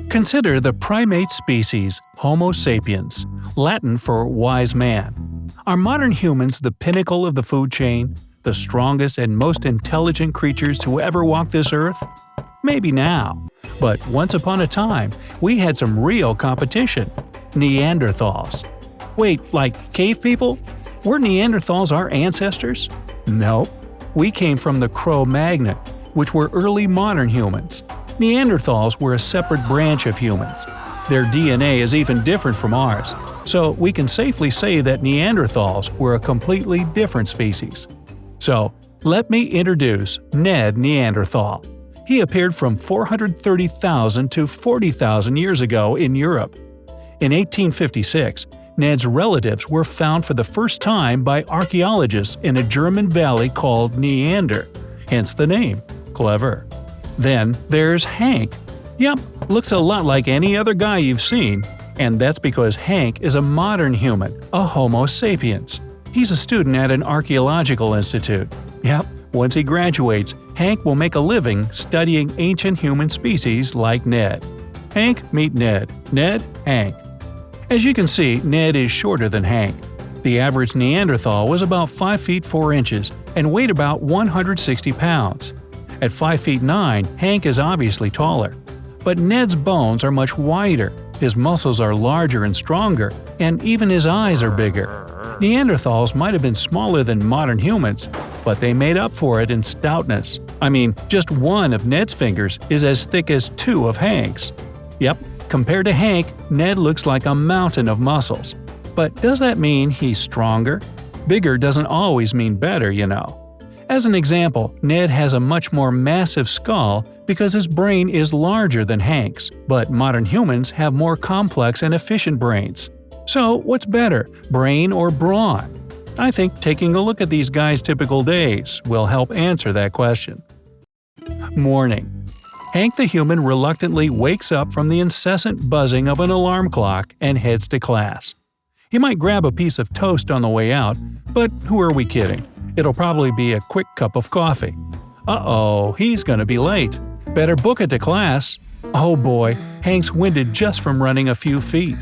Consider the primate species Homo sapiens, Latin for wise man. Are modern humans the pinnacle of the food chain, the strongest and most intelligent creatures to ever walk this earth? Maybe now, but once upon a time, we had some real competition – Neanderthals. Wait, like cave people? Were Neanderthals our ancestors? Nope. We came from the Cro-Magnon, which were early modern humans. Neanderthals were a separate branch of humans. Their DNA is even different from ours, so we can safely say that Neanderthals were a completely different species. So, let me introduce Ned Neanderthal. He appeared from 430,000 to 40,000 years ago in Europe. In 1856, Ned's relatives were found for the first time by archaeologists in a German valley called Neander, hence the name. Clever. Then there's Hank. Yep, looks a lot like any other guy you've seen, and that's because Hank is a modern human, a Homo sapiens. He's a student at an archaeological institute. Yep, once he graduates, Hank will make a living studying ancient human species like Ned. Hank, meet Ned. Ned, Hank. As you can see, Ned is shorter than Hank. The average Neanderthal was about 5 feet 4 inches and weighed about 160 pounds. At 5 feet 9, Hank is obviously taller. But Ned's bones are much wider, his muscles are larger and stronger, and even his eyes are bigger. Neanderthals might have been smaller than modern humans, but they made up for it in stoutness. I mean, just one of Ned's fingers is as thick as 2 of Hank's. Yep, compared to Hank, Ned looks like a mountain of muscles. But does that mean he's stronger? Bigger doesn't always mean better, you know. As an example, Ned has a much more massive skull because his brain is larger than Hank's, but modern humans have more complex and efficient brains. So what's better, brain or brawn? I think taking a look at these guys' typical days will help answer that question. Morning. Hank the human reluctantly wakes up from the incessant buzzing of an alarm clock and heads to class. He might grab a piece of toast on the way out, but who are we kidding? It'll probably be a quick cup of coffee. Uh-oh, he's gonna be late. Better book it to class. Oh boy, Hank's winded just from running a few feet.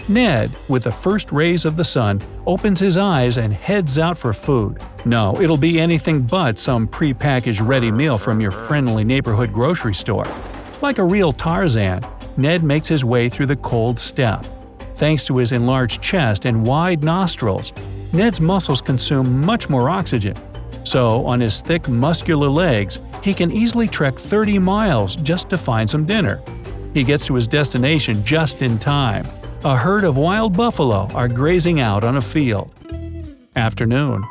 Ned, with the first rays of the sun, opens his eyes and heads out for food. No, it'll be anything but some pre-packaged ready meal from your friendly neighborhood grocery store. Like a real Tarzan, Ned makes his way through the cold steppe. Thanks to his enlarged chest and wide nostrils, Ned's muscles consume much more oxygen. So, on his thick, muscular legs, he can easily trek 30 miles just to find some dinner. He gets to his destination just in time. A herd of wild buffalo are grazing out on a field. Afternoon.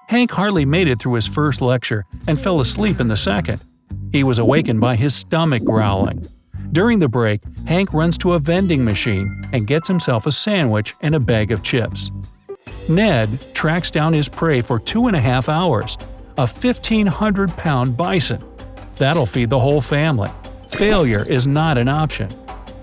Hank hardly made it through his first lecture and fell asleep in the second. He was awakened by his stomach growling. During the break, Hank runs to a vending machine and gets himself a sandwich and a bag of chips. Ned tracks down his prey for 2.5 hours, a 1,500-pound bison. That'll feed the whole family. Failure is not an option.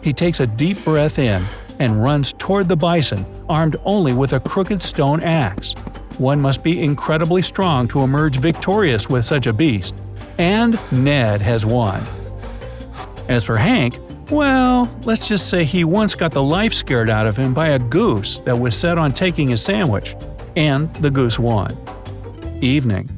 He takes a deep breath in and runs toward the bison, armed only with a crooked stone axe. One must be incredibly strong to emerge victorious with such a beast. And Ned has won. As for Hank, well, let's just say he once got the life scared out of him by a goose that was set on taking his sandwich, and the goose won. Evening.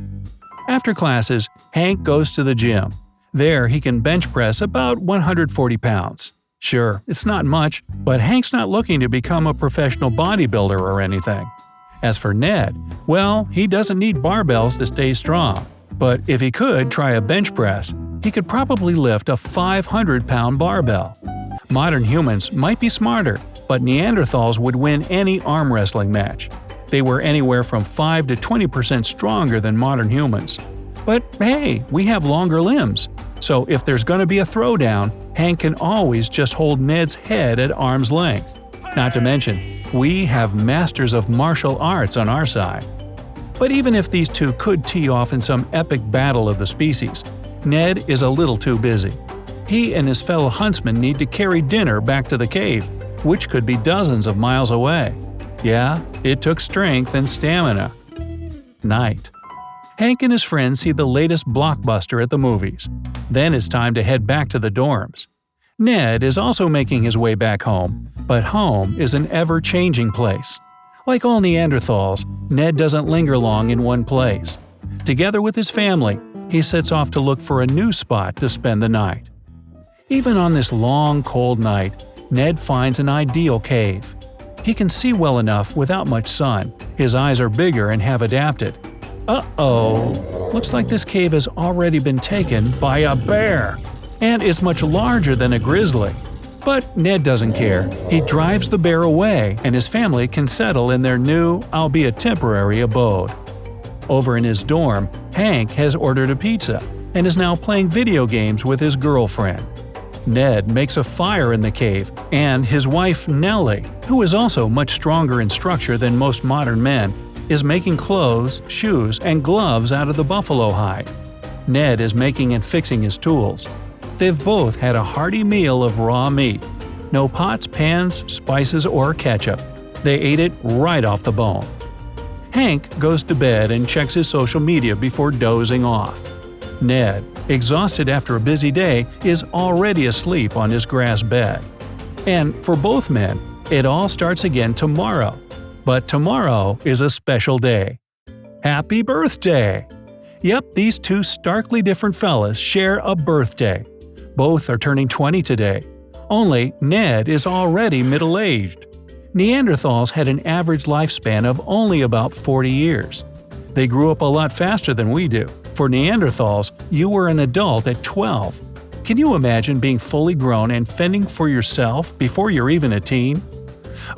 After classes, Hank goes to the gym. There he can bench press about 140 pounds. Sure, it's not much, but Hank's not looking to become a professional bodybuilder or anything. As for Ned, well, he doesn't need barbells to stay strong. But if he could try a bench press, he could probably lift a 500-pound barbell. Modern humans might be smarter, but Neanderthals would win any arm wrestling match. They were anywhere from 5 to 20% stronger than modern humans. But hey, we have longer limbs, so if there's gonna be a throwdown, Hank can always just hold Ned's head at arm's length. Not to mention, we have masters of martial arts on our side. But even if these two could tee off in some epic battle of the species, Ned is a little too busy. He and his fellow huntsmen need to carry dinner back to the cave, which could be dozens of miles away. Yeah, it took strength and stamina. Night. Hank and his friends see the latest blockbuster at the movies. Then it's time to head back to the dorms. Ned is also making his way back home, but home is an ever-changing place. Like all Neanderthals, Ned doesn't linger long in one place. Together with his family, he sets off to look for a new spot to spend the night. Even on this long, cold night, Ned finds an ideal cave. He can see well enough without much sun. His eyes are bigger and have adapted. Uh-oh! Looks like this cave has already been taken by a bear, and is much larger than a grizzly. But Ned doesn't care. He drives the bear away, and his family can settle in their new, albeit temporary, abode. Over in his dorm, Hank has ordered a pizza and is now playing video games with his girlfriend. Ned makes a fire in the cave, and his wife Nellie, who is also much stronger in structure than most modern men, is making clothes, shoes, and gloves out of the buffalo hide. Ned is making and fixing his tools. They've both had a hearty meal of raw meat. No pots, pans, spices, or ketchup. They ate it right off the bone. Hank goes to bed and checks his social media before dozing off. Ned, exhausted after a busy day, is already asleep on his grass bed. And for both men, it all starts again tomorrow. But tomorrow is a special day. Happy birthday! Yep, these two starkly different fellas share a birthday. Both are turning 20 today. Only Ned is already middle-aged. Neanderthals had an average lifespan of only about 40 years. They grew up a lot faster than we do. For Neanderthals, you were an adult at 12. Can you imagine being fully grown and fending for yourself before you're even a teen?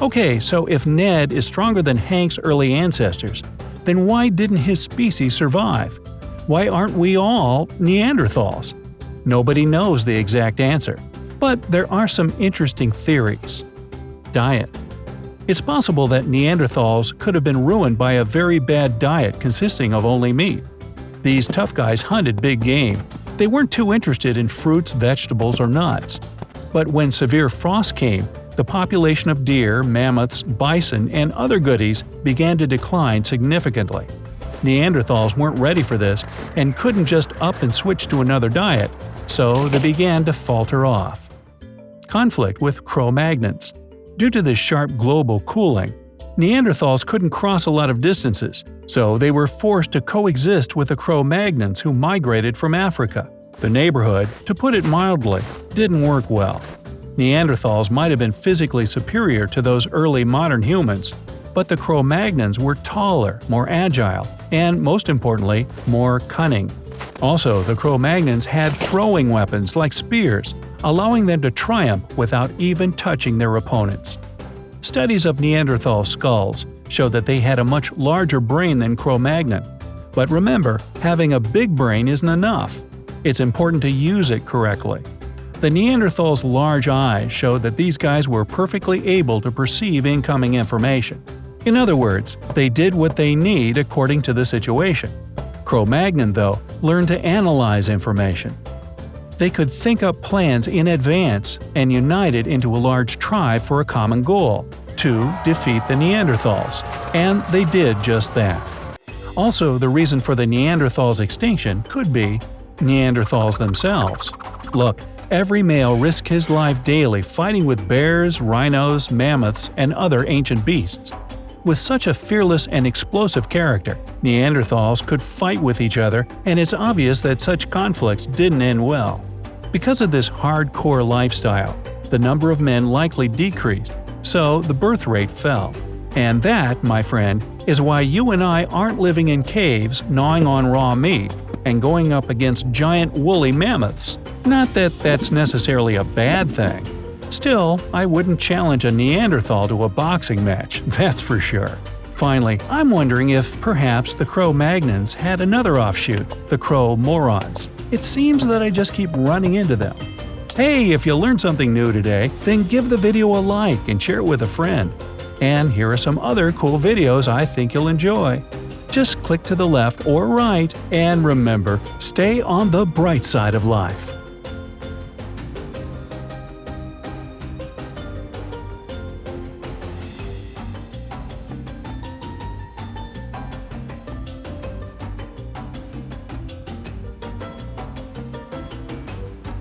Okay, so if Ned is stronger than Hank's early ancestors, then why didn't his species survive? Why aren't we all Neanderthals? Nobody knows the exact answer, but there are some interesting theories. Diet. It's possible that Neanderthals could have been ruined by a very bad diet consisting of only meat. These tough guys hunted big game. They weren't too interested in fruits, vegetables, or nuts. But when severe frost came, the population of deer, mammoths, bison, and other goodies began to decline significantly. Neanderthals weren't ready for this and couldn't just up and switch to another diet, so they began to falter off. Conflict with Cro-Magnons. Due to the sharp global cooling, Neanderthals couldn't cross a lot of distances, so they were forced to coexist with the Cro-Magnons who migrated from Africa. The neighborhood, to put it mildly, didn't work well. Neanderthals might have been physically superior to those early modern humans, but the Cro-Magnons were taller, more agile, and most importantly, more cunning. Also, the Cro-Magnons had throwing weapons like spears, allowing them to triumph without even touching their opponents. Studies of Neanderthal skulls show that they had a much larger brain than Cro-Magnon. But remember, having a big brain isn't enough. It's important to use it correctly. The Neanderthals' large eyes showed that these guys were perfectly able to perceive incoming information. In other words, they did what they need according to the situation. Cro-Magnon, though, learned to analyze information. They could think up plans in advance and united into a large tribe for a common goal – to defeat the Neanderthals. And they did just that. Also, the reason for the Neanderthals' extinction could be Neanderthals themselves. Look, every male risked his life daily fighting with bears, rhinos, mammoths, and other ancient beasts. With such a fearless and explosive character, Neanderthals could fight with each other, and it's obvious that such conflicts didn't end well. Because of this hardcore lifestyle, the number of men likely decreased, so the birth rate fell. And that, my friend, is why you and I aren't living in caves gnawing on raw meat and going up against giant woolly mammoths. Not that that's necessarily a bad thing. Still, I wouldn't challenge a Neanderthal to a boxing match, that's for sure. Finally, I'm wondering if perhaps the Cro-Magnons had another offshoot, the Cro-Morons. It seems that I just keep running into them. Hey, if you learned something new today, then give the video a like and share it with a friend. And here are some other cool videos I think you'll enjoy. Just click to the left or right, and remember, stay on the bright side of life.